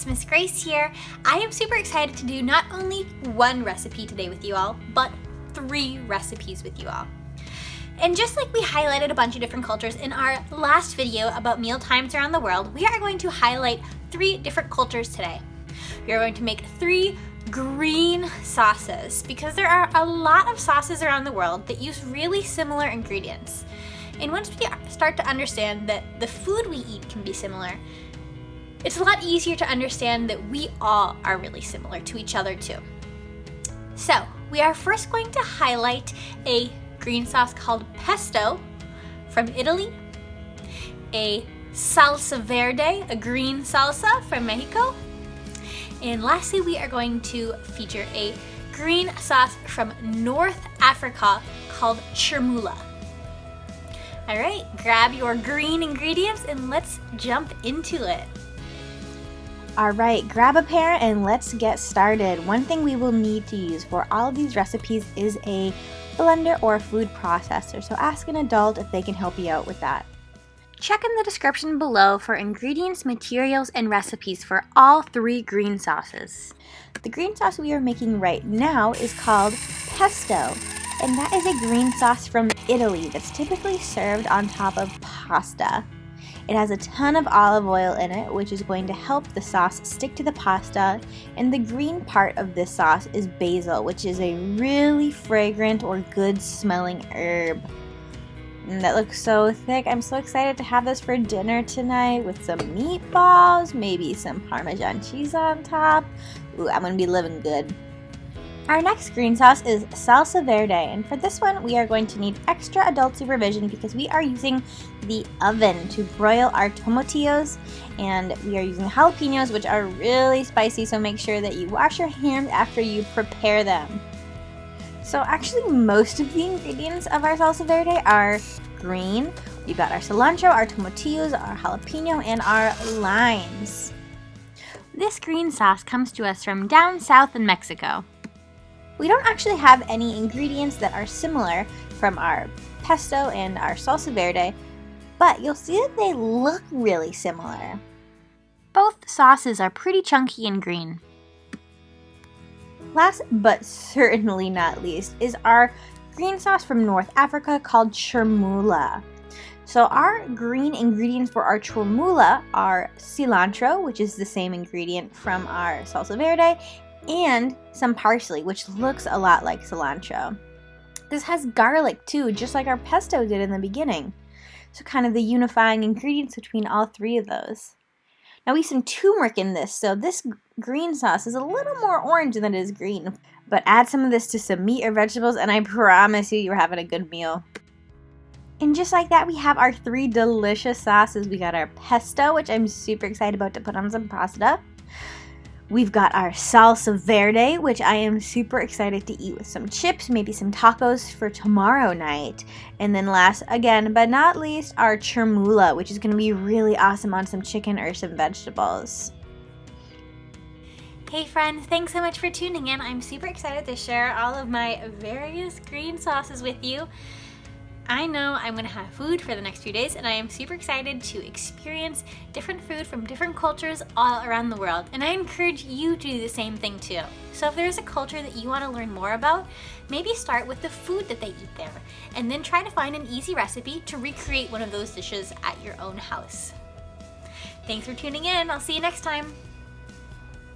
friends, Miss Grace here. I am super excited to do not only one recipe today with you all, but 3 recipes with you all. And just like we highlighted a bunch of different cultures in our last video about meal times around the world, we are going to highlight 3 different cultures today. We are going to make 3 green sauces because there are a lot of sauces around the world that use really similar ingredients. And once we start to understand that the food we eat can be similar, it's a lot easier to understand that we all are really similar to each other too. So we are first going to highlight a green sauce called Pesto from Italy, a Salsa Verde, a green salsa from Mexico, and lastly we are going to feature a green sauce from North Africa called Chermoula. Alright, grab your green ingredients and let's jump into it. Alright, grab a pair and let's get started. One thing we will need to use for all of these recipes is a blender or food processor, so ask an adult if they can help you out with that. Check in the description below for ingredients, materials, and recipes for all 3 green sauces. The green sauce we are making right now is called Pesto, and that is a green sauce from Italy that's typically served on top of pasta. It has a ton of olive oil in it, which is going to help the sauce stick to the pasta, and the green part of this sauce is basil, which is a really fragrant or good smelling herb. And that looks so thick. I'm so excited to have this for dinner tonight with some meatballs, maybe some Parmesan cheese on top. Ooh, I'm gonna be living good. Our next green sauce is Salsa Verde, and for this one we are going to need extra adult supervision because we are using the oven to broil our tomatillos, and we are using jalapenos, which are really spicy, so make sure that you wash your hands after you prepare them. So actually most of the ingredients of our Salsa Verde are green. We've got our cilantro, our tomatillos, our jalapeno, and our limes. This green sauce comes to us from down south in Mexico. We don't actually have any ingredients that are similar from our pesto and our salsa verde, but you'll see that they look really similar. Both sauces are pretty chunky and green. Last but certainly not least is our green sauce from North Africa called Chermoula. So our green ingredients for our Chermoula are cilantro, which is the same ingredient from our salsa verde, and some parsley, which looks a lot like cilantro. This has garlic too, just like our pesto did in the beginning. So kind of the unifying ingredients between all 3 of those. Now we have some turmeric in this, so this green sauce is a little more orange than it is green. But add some of this to some meat or vegetables and I promise you're having a good meal. And just like that, we have our 3 delicious sauces. We got our pesto, which I'm super excited about to put on some pasta. We've got our salsa verde, which I am super excited to eat with some chips, maybe some tacos for tomorrow night. And then last, again, but not least, our chermoula, which is going to be really awesome on some chicken or some vegetables. Hey friends, thanks so much for tuning in. I'm super excited to share all of my various green sauces with you. I know I'm going to have food for the next few days, and I am super excited to experience different food from different cultures all around the world, and I encourage you to do the same thing too. So if there's a culture that you want to learn more about, maybe start with the food that they eat there, and then try to find an easy recipe to recreate one of those dishes at your own house. Thanks for tuning in. I'll see you next time.